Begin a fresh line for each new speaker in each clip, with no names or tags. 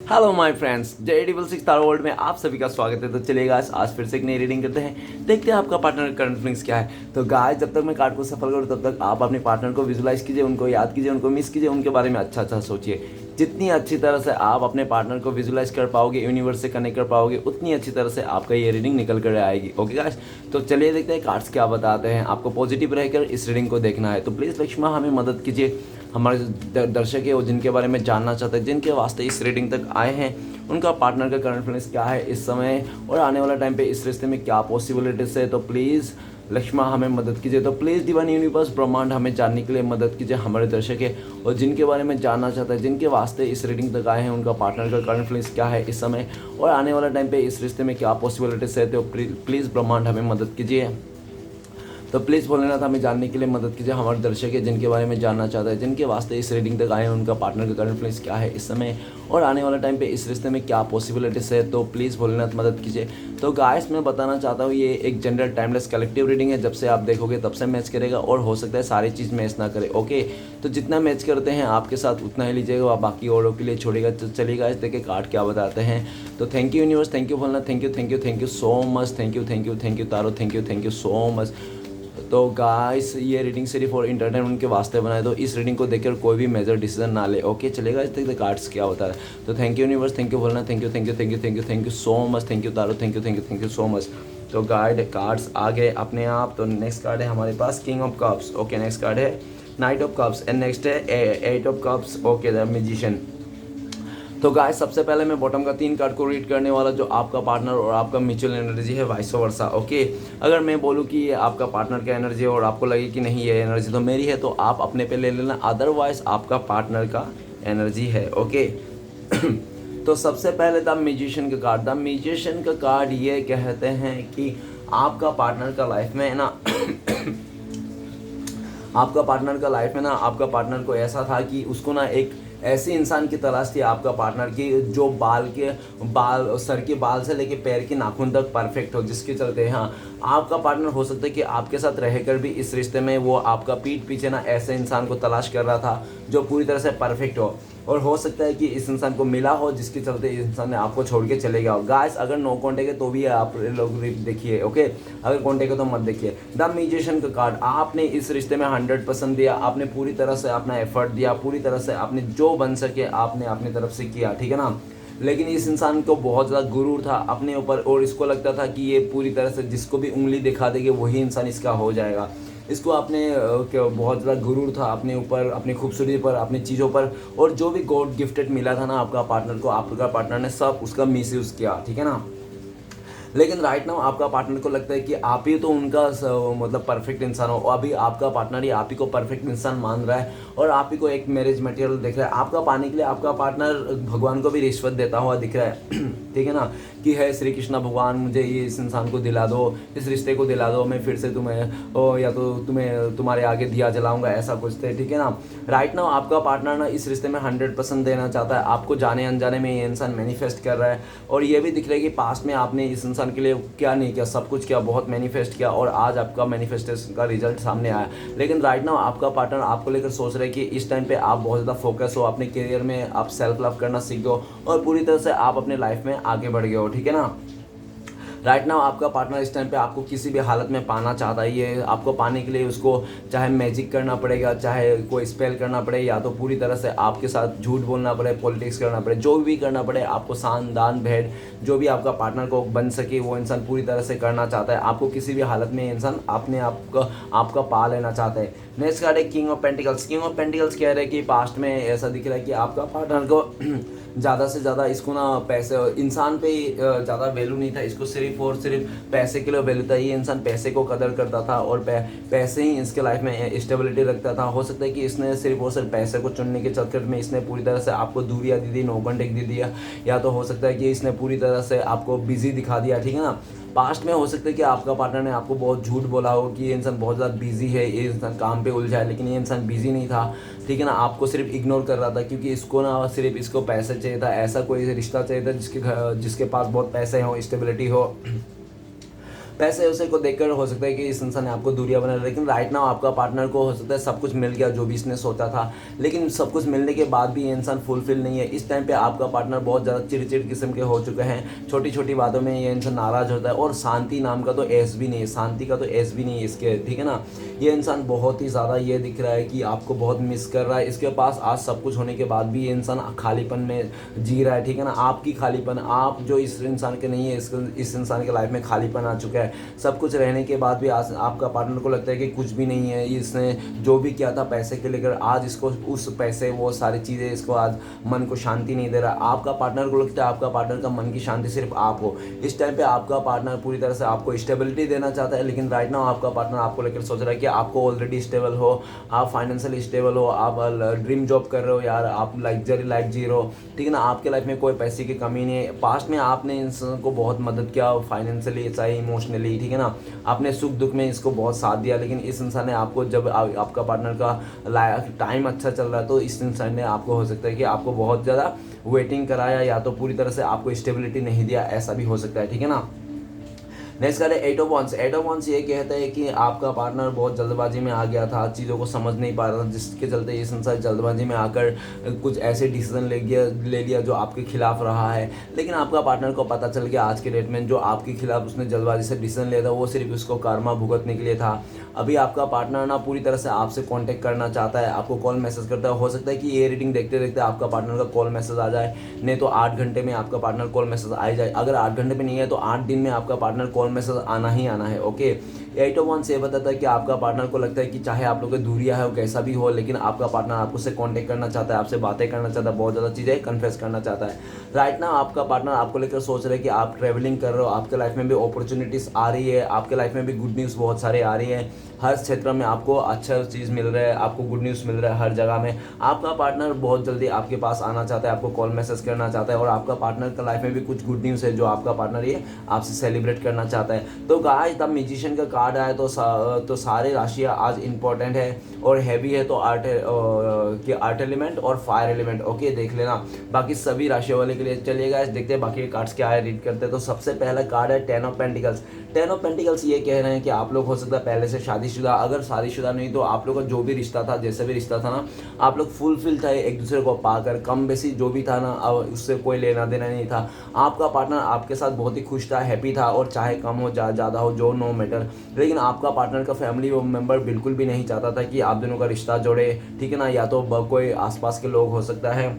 Hello my friends, जय double six तारा world में आप सभी का स्वागत है। तो चलिए गाइस, आज फिर से एक नई रीडिंग करते हैं, देखते हैं आपका पार्टनर का करंट फीलिंग्स क्या है। तो गाइस, जब तक मैं कार्ड को सफल करूँ तब तक आप अपने पार्टनर को विजुलाइज कीजिए, उनको याद कीजिए, उनको मिस कीजिए, उनके बारे में अच्छा अच्छा सोचिए। जितनी अच्छी तरह से आप अपने पार्टनर को विजुलाइज कर पाओगे, यूनिवर्स से कनेक्ट कर पाओगे, उतनी अच्छी तरह से आपका ये रीडिंग निकल कर आएगी। ओके गाइस, तो चलिए देखते हैं कार्ड्स क्या बताते हैं। आपको पॉजिटिव रहकर इस रीडिंग को देखना है। तो प्लीज़ लक्ष्मा हमें मदद कीजिए। हमारे दर्शक है वो जिनके बारे में जानना चाहते हैं, जिनके वास्ते इस रीडिंग तक आए हैं, उनका पार्टनर का करंट फीलिंग्स क्या है इस समय और आने वाला टाइम पे इस रिश्ते में क्या पॉसिबिलिटीज है। तो प्लीज़ लक्ष्मा हमें मदद कीजिए। तो प्लीज़ डिवाइन यूनिवर्स ब्रह्मांड हमें जानने के लिए मदद कीजिए। हमारे दर्शक है और जिनके बारे में जानना चाहते हैं, जिनके वास्ते इस रीडिंग तक आए हैं, उनका पार्टनर का करंट फीलिंग्स क्या है इस समय और आने वाला टाइम पे इस रिश्ते में क्या पॉसिबिलिटीज है। तो प्लीज़ ब्रह्मांड हमें मदद कीजिए। तो प्लीज़ भोलेनाथ हमें जानने के लिए मदद कीजिए। हमारे दर्शक है जिनके बारे में जानना चाहता है, जिनके वास्ते इस रीडिंग तक आए हैं, उनका पार्टनर का करंट फीलिंग्स क्या है इस समय और आने वाला टाइम पे इस रिश्ते में क्या पॉसिबिलिटीज है। तो प्लीज़ भोलेनाथ मदद कीजिए। तो गाइस, मैं बताना चाहता हूँ ये एक जनरल टाइमलेस कलेक्टिव रीडिंग है। जब से आप देखोगे तब से मैच करेगा और हो सकता है सारी चीज़ मैच ना करे। ओके, तो जितना मैच करते हैं आपके साथ उतना ही लीजिएगा, आप बाकी औरों के लिए छोड़ेगा। तो चलिएगा इस देखिए कार्ड क्या बताते हैं। तो thank you universe, thank you Bholenath, thank you so much, thank you tarot, thank you so much. तो गाइस, ये रीडिंग सिर्फ और इंटरटेनमेंट के वास्ते बनाए, तो इस रीडिंग को देखकर कोई भी मेजर डिसीजन ना ले। ओके, चलेगा इस तक कार्ड्स क्या होता है। तो thank you universe, thank you बोलना, thank you so much, thank you tarot, thank you so much. तो गाइड कार्ड्स आ गए अपने आप। तो नेक्स्ट कार्ड है हमारे पास king of cups. Okay, next card है knight of cups and next है eight of cups. Okay, the magician. तो गाइस, सबसे पहले मैं बॉटम का 3 कार्ड को रीड करने वाला, जो आपका पार्टनर और आपका म्यूचुअल एनर्जी है, वाइस वर्सा। ओके, अगर मैं बोलूँ कि ये आपका पार्टनर का एनर्जी है और आपको लगे कि नहीं ये एनर्जी तो मेरी है, तो आप अपने पे ले लेना, अदरवाइज आपका पार्टनर का एनर्जी है। ओके तो सबसे पहले द म्यूजिशियन का कार्ड। द म्यूजिशियन का कार्ड ये कहते हैं कि आपका पार्टनर का लाइफ में ना आपका पार्टनर को ऐसा था कि उसको ना एक ऐसे इंसान की तलाश थी, आपका पार्टनर की, जो सर के बाल से लेके पैर के नाखून तक परफेक्ट हो, जिसके चलते हाँ आपका पार्टनर हो सकता है कि आपके साथ रहकर भी इस रिश्ते में वो आपका पीठ पीछे ना ऐसे इंसान को तलाश कर रहा था जो पूरी तरह से परफेक्ट हो, और हो सकता है कि इस इंसान को मिला हो जिसके चलते इस इंसान ने आपको छोड़ के चले गया हो। गाइस, अगर नो कॉन्टेक्ट है तो भी आप लोग देखिए। ओके, अगर कॉन्टेक्ट है तो मत देखिए। द म्यूजिशियन का कार्ड, आपने इस रिश्ते में 100% दिया, आपने पूरी तरह से अपना एफर्ट दिया, पूरी तरह से आपने जो बन सके आपने अपनी तरफ से किया, ठीक है ना। लेकिन इस इंसान को बहुत ज़्यादा गुरूर था अपने ऊपर, और इसको लगता था कि ये पूरी तरह से जिसको भी उंगली दिखा देगी वही इंसान इसका हो जाएगा। इसको अपने बहुत ज़्यादा गुरूर था अपने ऊपर, अपनी खूबसूरती पर, अपनी चीज़ों पर, और जो भी गॉड गिफ्टेड मिला था ना आपका पार्टनर को, आपका पार्टनर ने सब उसका मिसयूज़ किया, ठीक है ना। लेकिन राइट नाउ आपका पार्टनर को लगता है कि आप ही तो उनका मतलब परफेक्ट इंसान हो, अभी आपका पार्टनर ही आप ही को परफेक्ट इंसान मान रहा है और आप ही को एक मैरिज मटेरियल देख रहा है। आपका पाने के लिए आपका पार्टनर भगवान को भी रिश्वत देता हुआ दिख रहा है ठीक है ना, कि है श्री कृष्णा भगवान मुझे ये इस इंसान को दिला दो, इस रिश्ते को दिला दो, मैं फिर से तुम्हें या तो तुम्हारे आगे दिया जलाऊंगा, ऐसा कुछ थे, ठीक है ना। राइट नाउ आपका पार्टनर ना इस रिश्ते में 100% देना चाहता है, आपको जाने अनजाने में ये इंसान मैनिफेस्ट कर रहा है, और ये भी दिख रहा है कि पास्ट में आपने इस इंसान के लिए क्या नहीं किया, सब कुछ किया, बहुत मैनिफेस्ट किया, और आज आपका मैनिफेस्टेशन का रिजल्ट सामने आया। लेकिन राइट नाउ आपका पार्टनर आपको लेकर सोच रहा है कि इस टाइम पे आप बहुत ज़्यादा फोकस हो, अपने करियर में आप सेल्फ लव करना सीख गए और पूरी तरह से आप अपने लाइफ में आगे बढ़ गए हो, ठीक है ना। राइट नाउ आपका पार्टनर इस टाइम पे आपको किसी भी हालत में पाना चाहता है। ये आपको पाने के लिए उसको चाहे मैजिक करना पड़ेगा, चाहे कोई स्पेल करना पड़े, या तो पूरी तरह से आपके साथ झूठ बोलना पड़े, पॉलिटिक्स करना पड़े, जो भी करना पड़े, आपको सान दान भेंट जो भी आपका पार्टनर को बन सके वो इंसान पूरी तरह से करना चाहता है। आपको किसी भी हालत में इंसान अपने आपका पा लेना चाहता है। नेक्स्ट कार्ड है king of pentacles. King of pentacles कह रहे हैं कि पास्ट में ऐसा दिख रहा है कि आपका पार्टनर को ज़्यादा से ज़्यादा इसको ना पैसे, इंसान पे ज़्यादा वैल्यू नहीं था, इसको सिर्फ और सिर्फ पैसे के लिए वैल्यू था। ये इंसान पैसे को कदर करता था और पैसे ही इसके लाइफ में स्टेबिलिटी रखता था। हो सकता है कि इसने सिर्फ और सिर्फ पैसे को चुनने के चक्कर में इसने पूरी तरह से आपको दूरियाँ दी, नो कॉन्टेक्ट दे दिया, या तो हो सकता है कि इसने पूरी तरह से आपको बिजी दिखा दिया, ठीक है ना। पास्ट में हो सकता है कि आपका पार्टनर ने आपको बहुत झूठ बोला हो कि ये इंसान बहुत ज़्यादा बिजी है, ये इंसान काम पे उलझा है, लेकिन ये इंसान बिजी नहीं था, ठीक है ना। आपको सिर्फ इग्नोर कर रहा था क्योंकि इसको ना सिर्फ इसको पैसे चाहिए था, ऐसा कोई रिश्ता चाहिए था जिसके पास बहुत पैसे हो, स्टेबिलिटी हो। पैसे वैसे को देखकर हो सकता है कि इस इंसान ने आपको दूरियां बना, लेकिन राइट नाउ आपका पार्टनर को हो सकता है सब कुछ मिल गया जो भी इसने सोचा था, लेकिन सब कुछ मिलने के बाद भी ये इंसान फुलफिल नहीं है। इस टाइम पे आपका पार्टनर बहुत ज़्यादा चिड़चिड़ किस्म के हो चुके हैं, छोटी छोटी बातों में ये इंसान नाराज़ होता है, और शांति नाम का तो एस भी नहीं है, शांति का तो एस भी नहीं है इसके, ठीक है ना। ये इंसान बहुत ही ज़्यादा ये दिख रहा है कि आपको बहुत मिस कर रहा है। इसके पास आज सब कुछ होने के बाद भी ये इंसान खालीपन में जी रहा है, ठीक है ना। आपकी खालीपन, आप जो इस इंसान के नहीं है, इस इंसान के लाइफ में खालीपन आ चुका है। सब कुछ रहने के बाद भी आज आपका पार्टनर को लगता है कि कुछ भी नहीं है, इसने जो भी किया था पैसे के लेकर, आज इसको उस पैसे वो सारी चीज़ें इसको आज मन को शांति नहीं दे रहा। आपका पार्टनर को लगता है आपका पार्टनर का मन की शांति सिर्फ आप हो। इस टाइम पे आपका पार्टनर पूरी तरह से आपको स्टेबिलिटी देना चाहता है, लेकिन राइट नाउ आपका पार्टनर आपको लेकर सोच रहा है कि आपको ऑलरेडी स्टेबल हो, आप फाइनेंशियली स्टेबल हो, आप ड्रीम जॉब कर रहे हो यार, आप लग्जरी लाइफ जी रहे हो, ठीक है ना। आपके लाइफ में कोई पैसे की कमी नहीं है। पास्ट में आपने इंसान को बहुत मदद किया फाइनेंशियली चाहे इमोशनली, ठीक है ना। आपने सुख दुख में इसको बहुत साथ दिया, लेकिन इस इंसान ने आपको जब आपका पार्टनर का टाइम अच्छा चल रहा है तो इस इंसान ने आपको हो सकता है कि आपको बहुत ज़्यादा वेटिंग कराया, या तो पूरी तरह से आपको स्टेबिलिटी नहीं दिया, ऐसा भी हो सकता है, ठीक है ना। नेक्स्ट कार्ड है eight of wands. Eight of wands ये कहता है कि आपका पार्टनर बहुत जल्दबाजी में आ गया था, चीज़ों को समझ नहीं पा रहा था, जिसके चलते ये संसार जल्दबाजी में आकर कुछ ऐसे डिसीजन ले लिया जो आपके खिलाफ रहा है। लेकिन आपका पार्टनर को पता चल गया आज के डेट में जो आपके खिलाफ उसने जल्दबाजी से डिसीजन लिया था वो सिर्फ उसको कर्मा भुगतने के लिए था। अभी आपका पार्टनर ना पूरी तरह से आपसे कांटेक्ट करना चाहता है, आपको कॉल मैसेज करता है। हो सकता है कि ये रीडिंग देखते देखते आपका पार्टनर का कॉल मैसेज आ जाए, नहीं तो 8 घंटे में आपका पार्टनर कॉल मैसेज आ जाए। अगर 8 घंटे में नहीं है तो 8 दिन में आपका पार्टनर कॉल मैसेज आना ही आना है, ओके। एट ऑफ वंस ये बताता है कि आपका पार्टनर को लगता है कि चाहे आप लोग की दूरियां है कैसा भी हो, लेकिन आपका पार्टनर आपको से कांटेक्ट करना चाहता है, आपसे बातें करना चाहता है, बहुत ज़्यादा चीज़ें कन्फेस करना चाहता है। राइट नाउ आपका पार्टनर आपको लेकर सोच रहे हैं कि आप ट्रैवलिंग कर रहे हो, आपके लाइफ में भी अपॉर्चुनिटीज़ आ रही है, आपके लाइफ में भी गुड न्यूज़ बहुत सारे आ रही है, हर क्षेत्र में आपको अच्छा चीज़ मिल रहा है, आपको गुड न्यूज़ मिल रहा है हर जगह में। आपका पार्टनर बहुत जल्दी आपके पास आना चाहता है, आपको कॉल मैसेज करना चाहता है, और आपका पार्टनर का लाइफ में भी कुछ गुड न्यूज़ है जो आपका पार्टनर ये आपसे सेलिब्रेट करना चाहता है। तो गाइस द मैजिशियन का कार्ड आया तो सारे राशियाँ आज इंपॉर्टेंट है और हैवी है, तो आर्ट एलिमेंट और फायर एलिमेंट, ओके देख लेना। बाकी सभी राशियों वाले के लिए चलिए गाइस देखते हैं बाकी कार्ड्स क्या है, रीड करते हैं। तो सबसे पहला कार्ड है 10 ऑफ पेंटिकल्स। 10 ऑफ पेंटिकल्स ये कह रहे हैं कि आप लोग हो सकता है पहले से शादीशुदा, अगर शादीशुदा नहीं तो आप लोग का जो भी रिश्ता था, जैसे भी रिश्ता था ना, आप लोग फुलफिल थे एक दूसरे को पाकर, कम बेसी जो भी था ना उससे कोई लेना देना नहीं था। आपका पार्टनर आपके साथ बहुत ही खुश था, हैप्पी था, और चाहे कम हो ज़्यादा हो जो नो मैटर, लेकिन आपका पार्टनर का फैमिली मेम्बर बिल्कुल भी नहीं चाहता था कि आप दोनों का रिश्ता जोड़े, ठीक है ना। या तो कोई आसपास के लोग हो सकता है,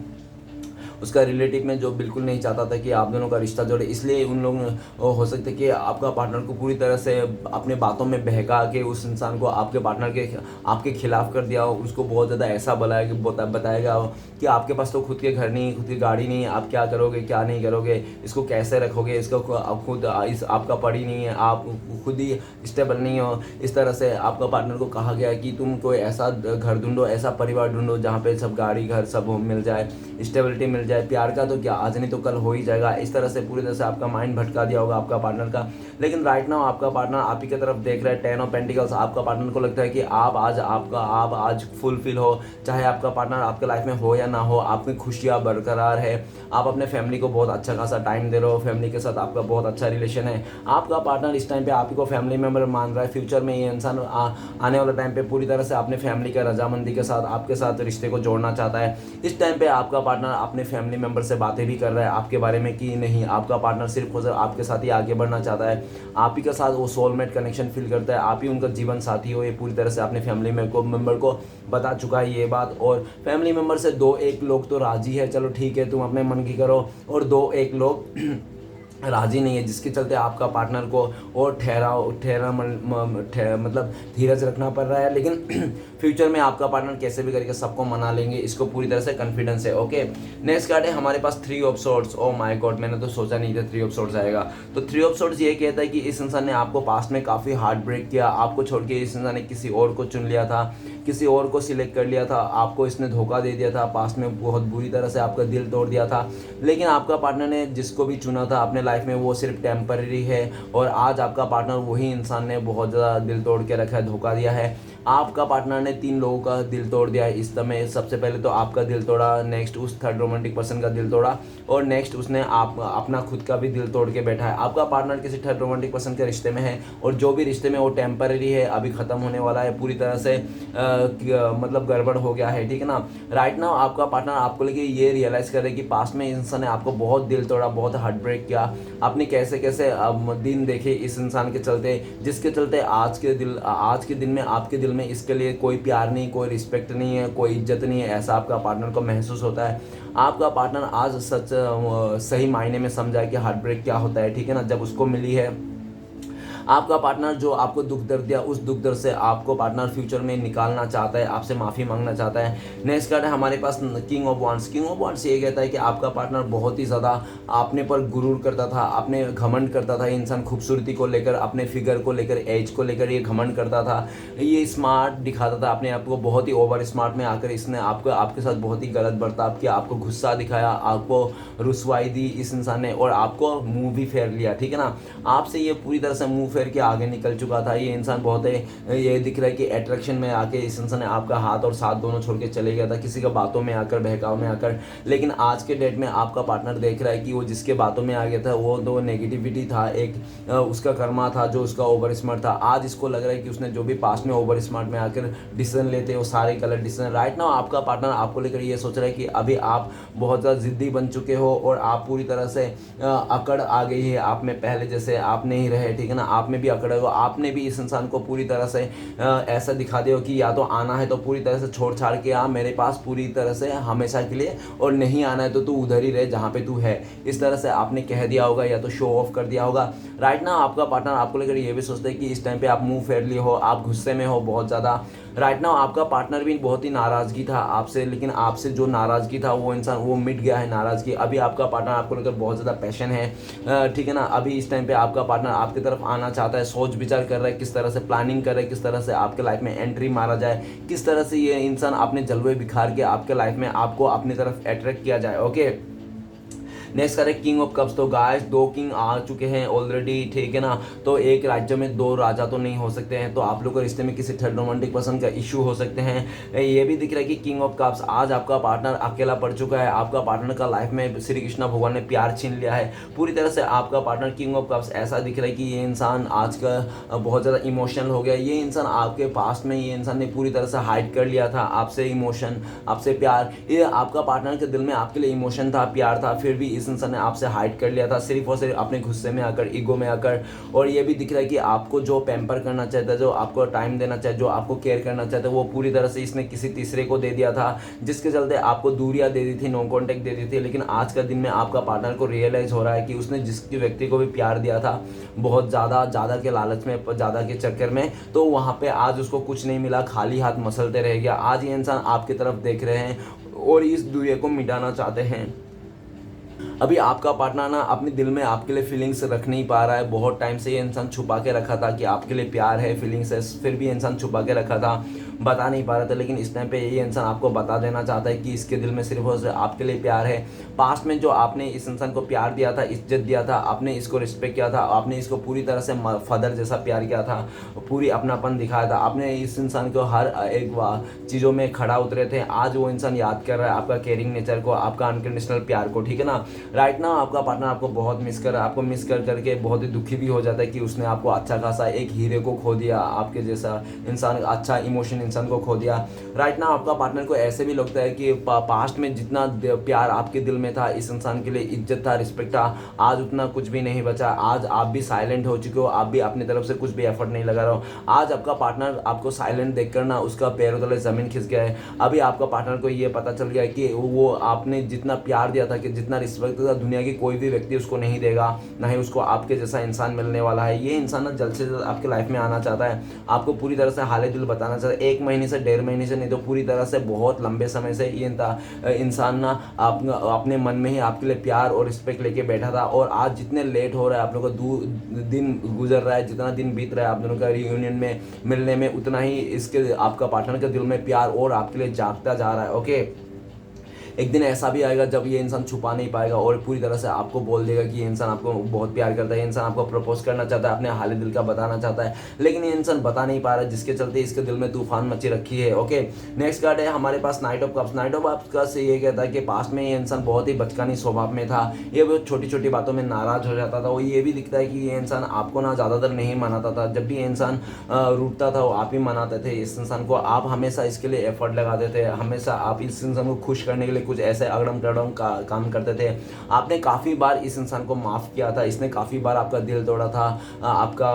उसका रिलेटिव में जो बिल्कुल नहीं चाहता था कि आप दोनों का रिश्ता जोड़े, इसलिए उन लोग हो सकता है कि आपका पार्टनर को पूरी तरह से अपने बातों में बहका के उस इंसान को आपके पार्टनर के आपके खिलाफ कर दिया, उसको बहुत ज़्यादा ऐसा बताएगा कि आपके पास तो खुद के घर नहीं, खुद की गाड़ी नहीं, आप क्या करोगे क्या नहीं करोगे, इसको कैसे रखोगे, इसको खुद आपका पड़ी नहीं है, आप खुद ही स्टेबल नहीं हो। इस तरह से आपका पार्टनर को कहा गया कि तुम कोई ऐसा घर ढूंढो, ऐसा परिवार ढूंढो जहाँ पे सब गाड़ी घर सब मिल जाए, स्टेबिलिटी मिल जाए, प्यार का तो क्या आज नहीं तो कल हो ही जाएगा। इस तरह से पूरी तरह से आपका माइंड भटका दिया होगा आपका पार्टनर का। लेकिन राइट नाउ आपका पार्टनर आप ही की तरफ देख रहा है 10 ऑफ पेंटिकल्स। आपका पार्टनर को लगता है कि आप आज फुलफिल हो, चाहे आपका पार्टनर आपके लाइफ में हो या ना हो, आपकी खुशियाँ बरकरार है, आप अपने फैमिली को बहुत अच्छा खासा टाइम दे रहे हो, फैमिली के साथ आपका बहुत अच्छा रिलेशन है। आपका पार्टनर इस टाइम पे आप ही को फैमिली मेम्बर मान रहा है। फ्यूचर में ये इंसान आने वाले टाइम पे पूरी तरह से अपने फैमिली का रजामंदी के साथ आपके साथ रिश्ते को जोड़ना चाहता है। इस टाइम पे आपका पार्टनर अपने फैमिली मेम्बर से बातें भी कर रहा है आपके बारे में कि नहीं, आपका पार्टनर सिर्फ आपके साथ ही आगे बढ़ना चाहता है, आप ही के साथ वो सोलमेट कनेक्शन फील करता है, आप ही उनका जीवन साथी हो। ये पूरी तरह से अपने फैमिली मेम्बर को बता चुका है ये बात, और फैमिली मेम्बर से 2-1 लोग तो राजी है, चलो ठीक है तुम अपने मन की करो, और 2-1 लोग राजी नहीं है, जिसके चलते आपका पार्टनर को और मतलब धीरज रखना पड़ रहा है। लेकिन फ्यूचर में आपका पार्टनर कैसे भी करके सबको मना लेंगे, इसको पूरी तरह से कॉन्फिडेंस है, ओके। नेक्स्ट कार्ड है हमारे पास 3 of swords. Oh my God, मैंने तो सोचा नहीं था 3 ऑफ सोर्ड्स आएगा। तो 3 ऑफ सोर्ड्स ये कहता है कि इस इंसान ने आपको पास्ट में काफ़ी हार्ट ब्रेक किया, आपको छोड़ के इस इंसान ने किसी और को चुन लिया था, किसी और को सिलेक्ट कर लिया था, आपको इसने धोखा दे दिया था, पास्ट में बहुत बुरी तरह से आपका दिल तोड़ दिया था। लेकिन आपका पार्टनर ने जिसको भी चुना था अपने लाइफ में वो सिर्फ टेम्पररी है, और आज आपका पार्टनर वही इंसान ने बहुत ज़्यादा दिल तोड़ के रखा है, धोखा दिया है। आपका पार्टनर ने 3 लोगों का दिल तोड़ दिया इस समय। सबसे पहले तो आपका दिल तोड़ा, नेक्स्ट उस थर्ड रोमांटिक पर्सन का दिल तोड़ा, और नेक्स्ट उसने आप अपना खुद का भी दिल तोड़ के बैठा है। आपका पार्टनर किसी थर्ड रोमांटिक पर्सन के रिश्ते में है, और जो भी रिश्ते में वो टेम्पररी है, अभी ख़त्म होने वाला है, पूरी तरह से मतलब गड़बड़ हो गया है, ठीक है ना। राइट नाउ आपका पार्टनर आपको लेके ये रियलाइज़ करे कि पास्ट में इंसान ने आपको बहुत दिल तोड़ा, बहुत हार्ट ब्रेक किया, आपने कैसे कैसे दिन देखे इस इंसान के चलते, जिसके चलते आज के दिन में आपके दिल में इसके लिए कोई प्यार नहीं, कोई रिस्पेक्ट नहीं है, कोई इज्जत नहीं है, ऐसा आपका पार्टनर को महसूस होता है। आपका पार्टनर आज सही मायने में समझा कि हार्ट ब्रेक क्या होता है, ठीक है ना, जब उसको मिली है। आपका पार्टनर जो आपको दुख दर्द दिया, उस दुख दर्द से आपको पार्टनर फ्यूचर में निकालना चाहता है, आपसे माफ़ी मांगना चाहता है। नेक्स्ट कार्ड है हमारे पास king of wands. King of wands ये कहता है कि आपका पार्टनर बहुत ही ज़्यादा अपने पर गुरूर करता था, अपने घमंड करता था। इंसान खूबसूरती को लेकर, अपने फिगर को लेकर, एज को लेकर ये घमंड करता था, ये स्मार्ट दिखाता था अपने आप को, बहुत ही ओवर स्मार्ट में आकर इसने आपके साथ बहुत ही गलत बर्ताव किया, आपको गुस्सा दिखाया, आपको रुसवाई दी इस इंसान ने, और आपको मुंह भी फेर लिया, ठीक है ना। आपसे ये पूरी तरह से मुंह फेर के आगे निकल चुका था। ये इंसान बहुत ये दिख रहा है कि अट्रैक्शन में आके इस इंसान ने आपका हाथ और साथ दोनों छोड़ के चले गया था, किसी का बातों में आकर, बहकाव में आकर। लेकिन आज के डेट में आपका पार्टनर देख रहा है कि वो जिसके बातों में आ गया था वो तो नेगेटिविटी था, एक उसका कर्मा था जो उसका ओवर स्मार्ट था। आज इसको लग रहा है कि उसने जो भी पास्ट में ओवर स्मार्ट में आकर डिसीजन लेते वो सारे गलत डिसीजन। राइट नाउ आपका पार्टनर आपको लेकर ये सोच रहा है कि अभी आप बहुत ज़्यादा ज़िद्दी बन चुके हो, और आप पूरी तरह से अकड़ आ गई है आप में, पहले जैसे आप नहीं रहे, ठीक है ना। आप में भी अकड़ है, आपने भी इस इंसान को पूरी तरह से ऐसा दिखा दिया कि या तो आना है तो पूरी तरह से छोड़ छाड़ के आ मेरे पास पूरी तरह से हमेशा के लिए, और नहीं आना है तो तू उधर ही रहे जहाँ पे तू है, इस तरह से आपने कह दिया होगा या तो शो ऑफ कर दिया होगा। राइट ना आपका पार्टनर आपको लेकर ये भी सोचता है कि इस टाइम पे आप मुंह फेर लिए हो, आप गुस्से में हो बहुत ज़्यादा। राइट नाउ आपका पार्टनर भी बहुत ही नाराज़गी था आपसे, लेकिन आपसे जो नाराज़गी था वो इंसान वो मिट गया है नाराज़गी। अभी आपका पार्टनर आपको लेकर बहुत ज़्यादा पैशन है, ठीक है ना। अभी इस टाइम पे आपका पार्टनर आपकी तरफ आना चाहता है, सोच विचार कर रहा है, किस तरह से प्लानिंग कर रहा है, किस तरह से आपके लाइफ में एंट्री मारा जाए, किस तरह से ये इंसान अपने जलवे बिखार के आपके लाइफ में आपको अपनी तरफ अट्रैक्ट किया जाए। ओके, नेक्स्ट करें किंग ऑफ कप्स। तो गाइस 2 किंग आ चुके हैं ऑलरेडी, ठीक है ना। तो एक राज्य में 2 राजा तो नहीं हो सकते हैं, तो आप लोग को रिश्ते में किसी थर्ड रोमांटिक पर्सन का इशू हो सकते हैं। ये भी दिख रहा है कि किंग ऑफ कप्स आज आपका पार्टनर अकेला पड़ चुका है। आपका पार्टनर का लाइफ में श्री कृष्ण भगवान ने प्यार छीन लिया है पूरी तरह से। आपका पार्टनर किंग ऑफ कप्स ऐसा दिख रहा है कि ये इंसान आज का बहुत ज़्यादा इमोशनल हो गया। ये इंसान आपके पास्ट में ये इंसान ने पूरी तरह से हाइड कर लिया था आपसे इमोशन, आपसे प्यार। ये आपका पार्टनर के दिल में आपके लिए इमोशन था, प्यार था, फिर भी इस इंसान ने आपसे हाइड कर लिया था सिर्फ और सिर्फ अपने गुस्से में आकर, ईगो में आकर। और ये भी दिख रहा है कि आपको जो पैम्पर करना चाहता है, जो आपको टाइम देना चाहता है, जो आपको केयर करना चाहता है, वो पूरी तरह से इसने किसी तीसरे को दे दिया था, जिसके चलते आपको दूरियां दे दी थी, नो कॉन्टेक्ट दे दी थी। लेकिन आज का दिन में आपका पार्टनर को रियलाइज हो रहा है कि उसने जिस व्यक्ति को भी प्यार दिया था बहुत ज़्यादा के लालच में, ज़्यादा के चक्कर में, तो वहाँ पे आज उसको कुछ नहीं मिला, खाली हाथ मसलते रह गया। आज ये इंसान आपकी तरफ देख रहे हैं और इस दूरिया को मिटाना चाहते हैं। अभी आपका पार्टनर ना अपने दिल में आपके लिए फीलिंग्स रख नहीं पा रहा है। बहुत टाइम से ये इंसान छुपा के रखा था कि आपके लिए प्यार है, फीलिंग्स है, फिर भी इंसान छुपा के रखा था, बता नहीं पा रहा था। लेकिन इस टाइम पे ये इंसान आपको बता देना चाहता है कि इसके दिल में सिर्फ और सिर्फ आपके लिए प्यार है। पास्ट में जो आपने इस इंसान को प्यार दिया था, इज्जत दिया था, आपने इसको रिस्पेक्ट किया था, आपने इसको पूरी तरह से फादर जैसा प्यार किया था, पूरी अपनापन दिखाया था, आपने इस इंसान को हर एक चीज़ों में खड़ा उतरे थे। आज वो इंसान याद कर रहा है आपका केयरिंग नेचर को, आपका अनकंडीशनल प्यार को, ठीक है ना। राइट ना आपका पार्टनर आपको बहुत मिस कर रहा है। आपको मिस कर करके बहुत ही दुखी भी हो जाता है कि उसने आपको अच्छा खासा एक हीरे को खो दिया, आपके जैसा इंसान, अच्छा इमोशन इंसान को खो दिया। राइट ना आपका पार्टनर को ऐसे भी लगता है कि पास्ट में जितना प्यार आपके दिल में था, इस इंसान के लिए इज्जत था, रिस्पेक्ट था, आज उतना कुछ भी नहीं बचा। आज आप भी साइलेंट हो चुके हो, आप भी अपनी तरफ से कुछ भी एफर्ट नहीं लगा रहे हो। आज आपका पार्टनर आपको साइलेंट देखकर ना उसका पैरों तले जमीन खिंच गया है। अभी आपका पार्टनर को ये पता चल गया है कि वो आपने जितना प्यार दिया था, कि जितना रिस्पेक्ट था, दुनिया की कोई भी व्यक्ति उसको नहीं देगा, ना ही उसको आपके जैसा इंसान मिलने वाला है। ये इंसान ना जल्द से जल्द आपके लाइफ में आना चाहता है, आपको पूरी तरह से हाले दिल बताना चाहता है। 1 महीने से 1.5 महीने से नहीं तो पूरी तरह से बहुत लंबे समय से ये इंसान ना अपने मन में ही आपके लिए प्यार और रिस्पेक्ट लेके बैठा था। और आज जितने लेट हो रहा है आप लोगों का, दिन गुजर रहा है, जितना दिन बीत रहा है आप दोनों का रियूनियन में मिलने में, उतना ही इसके आपका पार्टनर के दिल में प्यार और आपके लिए जागता जा रहा है। ओके, एक दिन ऐसा भी आएगा जब ये इंसान छुपा नहीं पाएगा और पूरी तरह से आपको बोल देगा कि ये इंसान आपको बहुत प्यार करता है, ये इंसान आपको प्रपोज करना चाहता है, अपने हाल दिल का बताना चाहता है, लेकिन ये इंसान बता नहीं पा रहा है, जिसके चलते इसके दिल में तूफान मची रखी है। ओके, नेक्स्ट कार्ड है हमारे पास knight of cups. Knight of cups से ये कहता है कि पास्ट में ये इंसान बहुत ही बचकानी स्वभाव में था, ये बहुत छोटी छोटी बातों में नाराज हो जाता था। वो ये भी दिखता है कि ये इंसान आपको ना ज़्यादातर नहीं मनाता था, जब भी ये इंसान रूठता था वो आप ही मनाते थे इस इंसान को, आप हमेशा इसके लिए एफर्ट लगाते थे, हमेशा आप इस इंसान को खुश करने के लिए कुछ ऐसे अगड़म टगड़म काम करते थे। आपने काफ़ी बार इस इंसान को माफ़ किया था, इसने काफ़ी बार आपका दिल तोड़ा था, आपका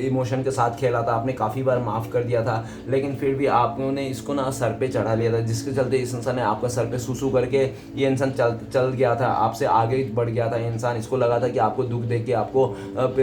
इमोशन के साथ खेला था, आपने काफ़ी बार माफ़ कर दिया था, लेकिन फिर भी आपने इसको ना सर पे चढ़ा लिया था, जिसके चलते इस इंसान ने आपका सर पे सूसू करके ये इंसान चल गया था, आपसे आगे बढ़ गया था। इंसान इसको लगा था कि आपको दुख देख के आपको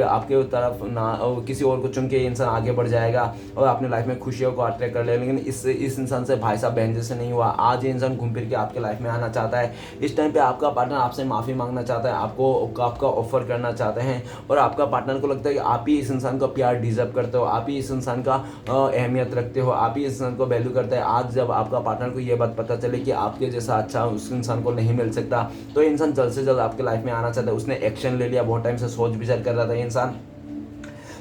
आपके तरफ ना किसी और को चुन के ये इंसान आगे बढ़ जाएगा और अपने लाइफ में खुशियों को अट्रैक्ट कर ले, लेकिन इस इंसान से भाई साहब बहन जैसे नहीं हुआ। आज ये इंसान घूम फिर के आपके लाइफ में आना चाहता है। इस टाइम पे आपका पार्टनर आपसे माफ़ी मांगना चाहता है, आपका ऑफर करना चाहते हैं, और आपका पार्टनर को लगता है कि आप ही इस इंसान का प्यार डिजर्व करते हो, आप ही इस इंसान का अहमियत रखते हो, आप ही इस इंसान को वैल्यू करते हैं। आज जब आपका पार्टनर को ये बात पता चले कि आपके जैसा अच्छा उस इंसान को नहीं मिल सकता, तो ये इंसान जल्द से जल्द आपके लाइफ में आना चाहता है। उसने एक्शन ले लिया, बहुत टाइम से सोच विचार कर रहा था ये इंसान,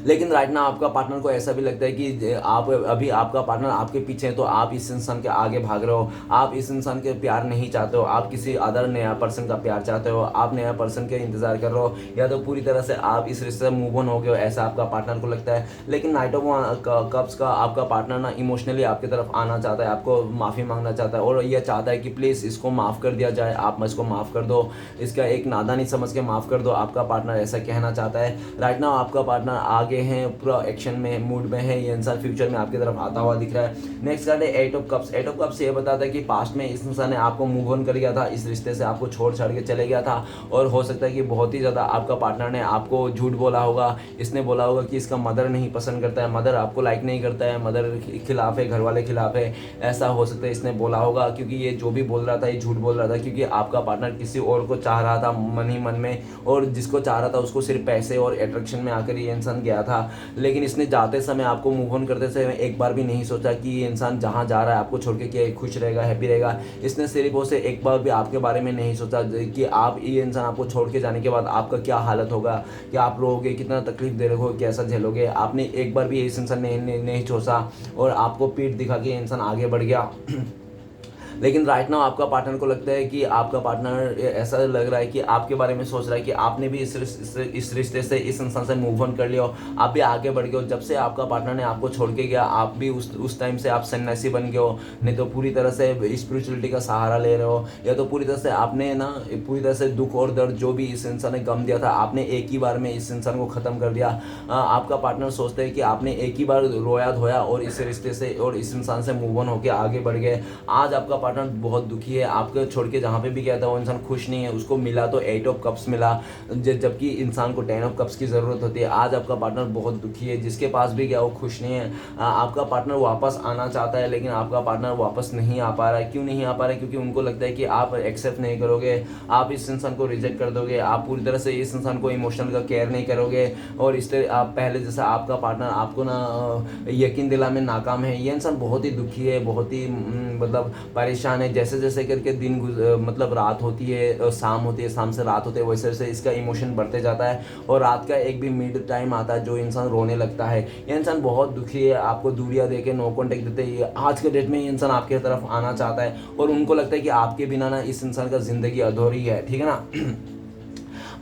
लेकिन राइट ना आपका पार्टनर को ऐसा भी लगता है कि आप अभी आपका पार्टनर आपके पीछे है, तो आप इस इंसान के आगे भाग रहे हो, आप इस इंसान के प्यार नहीं चाहते हो, आप किसी अदर नया पर्सन का प्यार चाहते हो, आप नया पर्सन के इंतजार कर रहे हो, या तो पूरी तरह से आप इस रिश्ते से मूव ऑन हो गए हो, ऐसा आपका पार्टनर को लगता है। लेकिन नाइट ऑफ कप्स का आपका पार्टनर ना इमोशनली आपकी तरफ आना चाहता है, आपको माफ़ी मांगना चाहता है, और यह चाहता है कि प्लीज़ इसको माफ़ कर दिया जाए, आप इसको माफ़ कर दो, इसका एक नादानी समझ के माफ़ कर दो। आपका पार्टनर ऐसा कहना चाहता है। राइट नाउ आपका पार्टनर आगे है, पूरा एक्शन में मूड में है, ये इंसान फ्यूचर में आपकी तरफ आता हुआ दिख रहा है। नेक्स्ट कार्ड है eight of cups. Eight of cups ये बताता है कि पास्ट में इस इंसान ने आपको मूव ऑन कर गया था, इस रिश्ते से आपको छोड़ छाड़ के चले गया था, और हो सकता है कि बहुत ही ज़्यादा आपका पार्टनर ने आपको झूठ बोला होगा। इसने बोला होगा कि इसका मदर नहीं पसंद करता है, मदर आपको लाइक नहीं करता है, मदर खिलाफ है, घर वाले खिलाफ है, ऐसा हो सकता है इसने बोला होगा, क्योंकि ये जो भी बोल रहा था ये झूठ बोल रहा था, क्योंकि आपका पार्टनर किसी और को चाह रहा था मन ही मन में, और जिसको चाह रहा था उसको सिर्फ पैसे और अट्रैक्शन में आकर ये इंसान गया था। लेकिन इसने जाते समय आपको मूव ऑन करते समय एक बार भी नहीं सोचा कि ये इंसान जहाँ जा रहा है आपको छोड़ के क्या खुश रहेगा, हैप्पी रहेगा। इसने सिर्फ उसे एक बार भी आपके बारे में नहीं सोचा कि आप ये इंसान आपको छोड़ के जाने के बाद आपका क्या हालत होगा, कि आप रोगे, कितना तकलीफ दे रहे हो, कैसा झेलोगे। आपने एक बार भी इस इंसान ने नहीं सोचा, और आपको पीठ दिखा के इंसान आगे बढ़ गया। लेकिन राइट नाउ आपका पार्टनर को लगता है कि आपका पार्टनर ऐसा लग रहा है कि आपके बारे में सोच रहा है कि आपने भी इस रिश्ते से, इस इंसान से मूव ऑन कर लिया हो, आप भी आगे बढ़ गए हो। जब से आपका पार्टनर ने आपको छोड़ के गया, आप भी उस टाइम से आप सन्यासी बन गए हो, नहीं तो पूरी तरह से स्पिरिचुअलिटी का सहारा ले रहे हो, या तो पूरी तरह से आपने ना पूरी तरह से दुख और दर्द जो भी इस इंसान ने गम दिया था, आपने एक ही बार में इस इंसान को ख़त्म कर दिया। आपका पार्टनर सोचता है कि आपने एक ही बार रोया धोया और इस रिश्ते से और इस इंसान से मूव ऑन होकर आगे बढ़ गए। आज आपका पार्टनर बहुत दुखी है, आपको छोड़ के जहाँ पे भी गया था वो इंसान खुश नहीं है। उसको मिला तो 8 ऑफ कप्स मिला, जबकि इंसान को 10 ऑफ कप्स की ज़रूरत होती है। आज आपका पार्टनर बहुत दुखी है, जिसके पास भी गया वो खुश नहीं है। आपका पार्टनर वापस आना चाहता है, लेकिन आपका पार्टनर वापस नहीं आ पा रहा है। क्यों नहीं आ पा रहा है? क्योंकि उनको लगता है कि आप एक्सेप्ट नहीं करोगे, आप इस इंसान को रिजेक्ट कर दोगे, आप पूरी तरह से इस इंसान को इमोशनल का केयर नहीं करोगे, और इस तरह आप पहले जैसा आपका पार्टनर आपको ना यकीन दिला में नाकाम है। ये इंसान बहुत ही दुखी है, बहुत ही मतलब परेशान है। जैसे जैसे करके दिन मतलब रात होती है, शाम होती है, शाम से रात होती है, वैसे वैसे इसका इमोशन बढ़ते जाता है, और रात का एक भी मिड टाइम आता है जो इंसान रोने लगता है। ये इंसान बहुत दुखी है, आपको दूरियां देके नो कॉन्टेक्ट देते हैं। आज के डेट में ये इंसान आपके तरफ आना चाहता है, और उनको लगता है कि आपके बिना ना इस इंसान का ज़िंदगी अधूरी है, ठीक है ना।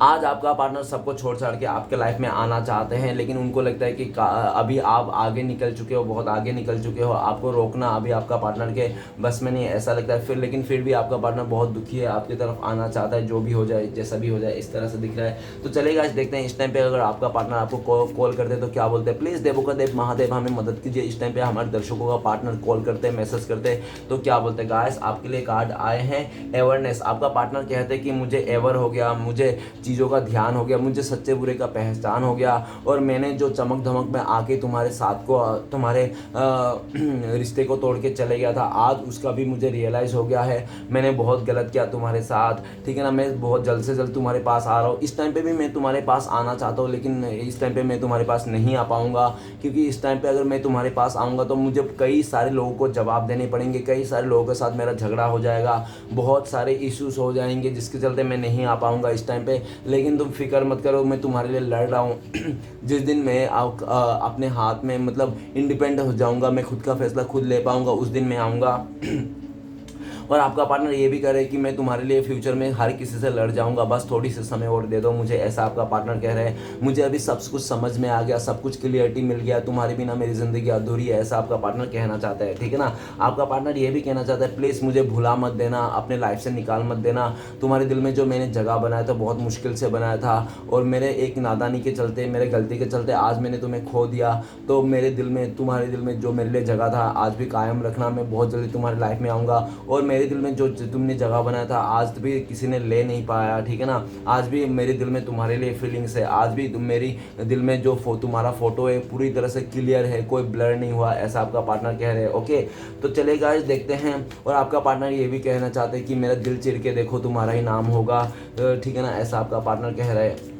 आज आपका पार्टनर सबको छोड़ छाड़ के आपके लाइफ में आना चाहते हैं, लेकिन उनको लगता है कि अभी आप आगे निकल चुके हो, बहुत आगे निकल चुके हो, आपको रोकना अभी आपका पार्टनर के बस में नहीं है, ऐसा लगता है। लेकिन फिर भी आपका पार्टनर बहुत दुखी है, आपकी तरफ आना चाहता है, जो भी हो जाए, जैसा भी हो जाए, इस तरह से दिख रहा है। तो चलेगा, आज देखते हैं इस टाइम पे अगर आपका पार्टनर आपको कॉल करते हैं तो क्या बोलते हैं। प्लीज़ देवों का देव महादेव हमें मदद कीजिए। इस टाइम पे हमारे दर्शकों का पार्टनर कॉल करते हैं, मैसेज करते हैं, तो क्या बोलते हैं। गाइस आपके लिए कार्ड आए हैं अवेयरनेस। आपका पार्टनर कहते हैं कि मुझे एवर हो गया, मुझे चीज़ों का ध्यान हो गया, मुझे सच्चे बुरे का पहचान हो गया, और मैंने जो चमक धमक में आके तुम्हारे साथ को तुम्हारे रिश्ते को तोड़ के चले गया था, आज उसका भी मुझे रियलाइज़ हो गया है। मैंने बहुत गलत किया तुम्हारे साथ, ठीक है ना। मैं बहुत जल्द से जल्द तुम्हारे पास आ रहा हूँ। इस टाइम पे भी मैं तुम्हारे पास आना चाहता हूँ, लेकिन इस टाइम पे मैं तुम्हारे पास नहीं आ पाऊँगा, क्योंकि इस टाइम पे अगर मैं तुम्हारे पास आऊँगा तो मुझे कई सारे लोगों को जवाब देने पड़ेंगे, कई सारे लोगों के साथ मेरा झगड़ा हो जाएगा, बहुत सारे इश्यूज हो जाएंगे, जिसके चलते मैं नहीं आ पाऊँगा इस टाइम पे। लेकिन तुम फिक्र मत करो, मैं तुम्हारे लिए लड़ रहा हूँ। जिस दिन मैं अपने हाथ में मतलब इंडिपेंडेंट हो जाऊँगा, मैं खुद का फैसला खुद ले पाऊँगा, उस दिन मैं आऊँगा। और आपका पार्टनर ये भी करे कि मैं तुम्हारे लिए फ्यूचर में हर किसी से लड़ जाऊंगा, बस थोड़ी सी समय और दे दो मुझे, ऐसा आपका पार्टनर कह रहे हैं। मुझे अभी सब कुछ समझ में आ गया, सब कुछ क्लियरिटी मिल गया, तुम्हारे बिना मेरी ज़िंदगी अधूरी है, ऐसा आपका पार्टनर कहना चाहता है, ठीक है ना। आपका पार्टनर ये भी कहना चाहता है, प्लीज़ मुझे भुला मत देना, अपने लाइफ से निकाल मत देना। तुम्हारे दिल में जो मैंने जगह बनाया था बहुत मुश्किल से बनाया था, और मेरे एक नादानी के चलते, मेरे गलती के चलते आज मैंने तुम्हें खो दिया। तो मेरे दिल में, तुम्हारे दिल में जो मेरे लिए जगह था आज भी कायम रखना। मैं बहुत जल्दी तुम्हारी लाइफ में आऊँगा, और मेरे दिल में जो तुमने जगह बनाया था आज भी किसी ने ले नहीं पाया, ठीक है ना। आज भी मेरे दिल में तुम्हारे लिए फीलिंग्स है, आज भी तुम मेरी दिल में जो तुम्हारा फोटो है पूरी तरह से क्लियर है, कोई ब्लर नहीं हुआ, ऐसा आपका पार्टनर कह रहे हैं। ओके, तो चले गाइस देखते हैं। और आपका पार्टनर ये भी कहना चाहते हैं कि मेरा दिल चिर के देखो तुम्हारा ही नाम होगा, ठीक है ना, ऐसा आपका पार्टनर कह रहे हैं।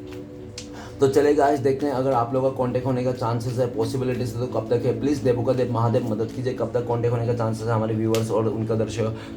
तो चले गाइस देखते हैं, अगर आप लोगों का कांटेक्ट होने का चांसेस है, पॉसिबिलिटीज है, तो कब तक है। प्लीज़ देवों का देव महादेव मदद कीजिए, कब तक कांटेक्ट होने का चांसेस है हमारे व्यूअर्स और उनका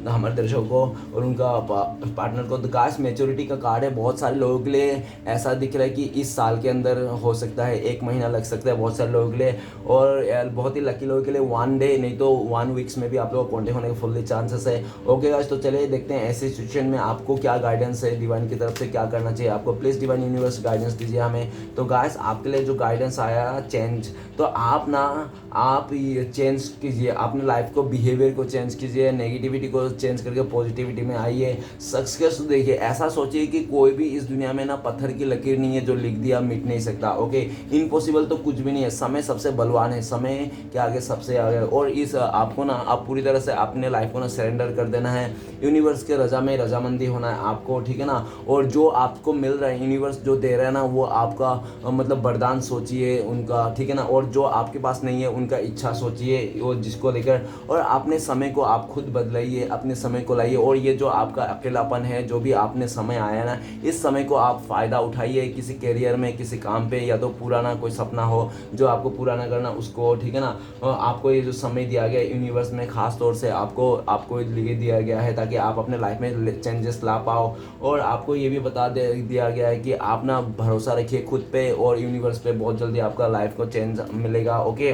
हमारे दर्शकों को और उनका पार्टनर को। तो गाइस मैच्योरिटी का कार्ड है, बहुत सारे लोगों के लिए ऐसा दिख रहा है कि इस साल के अंदर हो सकता है, 1 महीना लग सकता है बहुत सारे लोगों के लिए, और बहुत ही लकी लोगों के लिए 1 डे नहीं तो 1 वीक्स में भी आप लोगों का कांटेक्ट होने के फुल्ली चांसेस है। ओके गाइस, तो चलिए देखते हैं ऐसी सिचुएशन में आपको क्या गाइडेंस है, डिवाइन की तरफ से क्या करना चाहिए आपको। प्लीज़ डिवाइन यूनिवर्स गाइडेंस दीजिए हमें। तो गाइस आपके लिए जो गाइडेंस आया चेंज, तो आप ये चेंज कीजिए, अपने लाइफ को, बिहेवियर को चेंज कीजिए, नेगेटिविटी को चेंज करके पॉजिटिविटी में आइए, सक्सेस देखिए। ऐसा सोचिए कि कोई भी इस दुनिया में ना पत्थर की लकीर नहीं है जो लिख दिया मिट नहीं सकता। ओके, इम्पॉसिबल तो कुछ भी नहीं है, समय सबसे बलवान है, समय के आगे सबसे आगे। और इस आपको ना आप पूरी तरह से अपने लाइफ को ना सरेंडर कर देना है, यूनिवर्स के रजा में रजामंदी होना है आपको, ठीक है ना। और जो आपको मिल रहा है, यूनिवर्स जो दे रहा है ना, वो आपका मतलब वरदान सोचिए उनका, ठीक है ना। और जो आपके पास नहीं है उनका इच्छा सोचिए, वो जिसको लेकर, और अपने समय को आप खुद बदलाइए, अपने समय को लाइए। और ये जो आपका अकेलापन है, जो भी आपने समय आया ना, इस समय को आप फ़ायदा उठाइए, किसी कैरियर में, किसी काम पे, या तो पुराना कोई सपना हो जो आपको पूरा ना करना उसको, ठीक है ना। आपको ये जो समय दिया गया यूनिवर्स में, खास तौर से आपको लिए दिया गया है ताकि आप अपने लाइफ में चेंजेस ला पाओ। और आपको ये भी दिया गया है कि आप ना भरोसा रखिए खुद पे और यूनिवर्स पे, बहुत जल्दी आपका लाइफ को चेंज मिलेगा। ओके,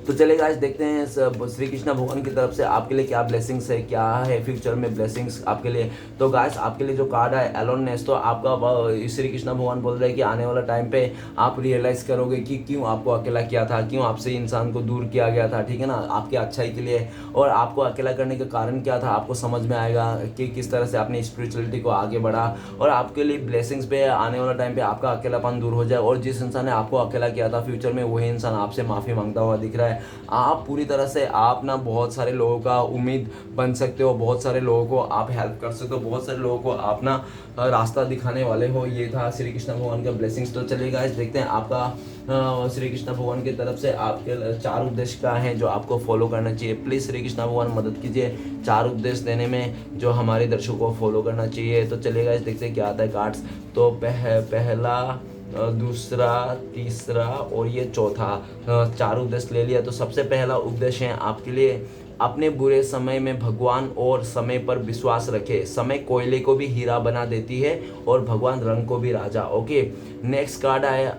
तो चलिए गाइस देखते हैं श्री कृष्ण भगवान की तरफ से आपके लिए क्या ब्लेसिंग्स है, क्या है फ्यूचर में ब्लेसिंग्स आपके लिए। तो गाइस आपके लिए जो कार्ड है एलोननेस, तो आपका श्री कृष्ण भगवान बोल रहे हैं कि आने वाला टाइम पे आप रियलाइज करोगे कि क्यों आपको अकेला किया था, क्यों आपसे इंसान को दूर किया गया था, ठीक है ना, आपके अच्छाई के लिए। और आपको अकेला करने का कारण क्या था आपको समझ में आएगा कि किस तरह से आपने स्पिरिचुअलिटी को आगे बढ़ा। और आपके लिए ब्लेसिंग्स पे आने वाला टाइम पे आपका अकेलापन दूर हो जाए, और जिस इंसान ने आपको अकेला किया था फ्यूचर में वही इंसान आपसे माफ़ी मांगता हुआ दिख रहा है। आप पूरी तरह से आप ना बहुत सारे लोगों का उम्मीद बन सकते हो, बहुत सारे लोगों को आप हेल्प कर सकते हो, बहुत सारे लोगों को आप ना रास्ता दिखाने वाले हो। ये था श्री कृष्ण भगवान का ब्लेसिंग्स। तो चलिए गाइस देखते हैं आपका श्री कृष्ण भगवान की तरफ से आपके 4 उद्देश्य क्या हैं जो आपको फॉलो करना चाहिए। प्लीज़ श्री कृष्ण भगवान मदद कीजिए 4 उद्देश्य देने में जो हमारे दर्शकों को फॉलो करना चाहिए। तो चलिए गाइस देखते हैं क्या आता है कार्ड्स। तो पहला, दूसरा, तीसरा और ये चौथा, 4 उद्देश्य ले लिया। तो सबसे पहला उद्देश्य है आपके लिए, अपने बुरे समय में भगवान और समय पर विश्वास रखें। समय कोयले को भी हीरा बना देती है और भगवान रंग को भी राजा। ओके, नेक्स्ट कार्ड आया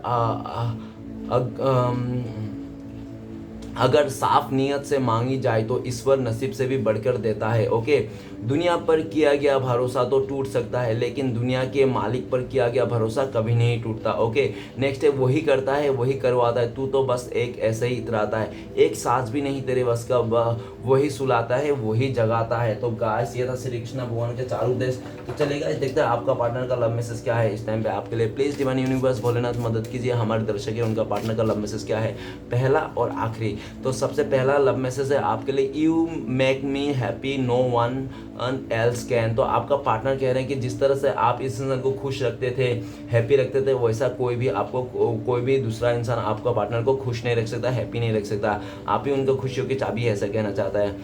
अगर साफ नियत से मांगी जाए तो ईश्वर नसीब से भी बढ़कर देता है। ओके, दुनिया पर किया गया भरोसा तो टूट सकता है लेकिन दुनिया के मालिक पर किया गया भरोसा कभी नहीं टूटता। ओके, नेक्स्ट है वही करता है वही करवाता है, तू तो बस एक ऐसे ही इतराता है, एक सांस भी नहीं तेरे बस का, वही सुलाता है वही जगाता है। तो गाइस ये था श्री कृष्ण भगवान के 4 उद्देश्य। तो चलेगा देखते हैं आपका पार्टनर का लव मैसेज क्या है इस टाइम पे आपके लिए। प्लीज डिवाइन यूनिवर्स भोलेनाथ मदद कीजिए, हमारे दर्शक है उनका पार्टनर का लव मैसेज क्या है, पहला और आखिरी। तो सबसे पहला लव मैसेज है आपके लिए, you make me happy no one else can. तो आपका पार्टनर कह रहे हैं कि जिस तरह से आप इस इंसान को खुश रखते थे, हैप्पी रखते थे, वैसा कोई भी आपको कोई भी दूसरा इंसान आपका पार्टनर को खुश नहीं रख सकता, हैप्पी नहीं रख सकता। आप ही उनको खुशियों की चाबी ऐसा कहना चाहता है।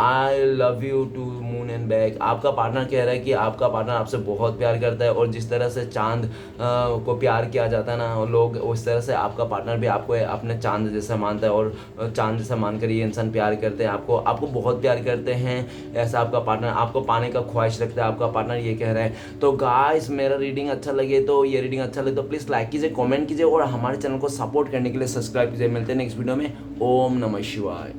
I love you to moon and back. आपका पार्टनर कह रहा है कि आपका पार्टनर आपसे बहुत प्यार करता है, और जिस तरह से चांद को प्यार किया जाता है ना लोग, उस तरह से आपका पार्टनर भी आपको अपने चांद जैसा मानता है, और चांद जैसा मानकर ये इंसान प्यार करते हैं आपको बहुत प्यार करते हैं, ऐसा आपका पार्टनर आपको पाने का ख्वाहिश रखता है आपका पार्टनर, ये कह रहा है। तो गाइस मेरा रीडिंग अच्छा लगे तो ये रीडिंग अच्छा लगे तो प्लीज़ लाइक कीजिए, कमेंट कीजिए, और हमारे चैनल को सपोर्ट करने के लिए सब्सक्राइब कीजिए। मिलते हैं नेक्स्ट वीडियो में। ओम नमः शिवाय।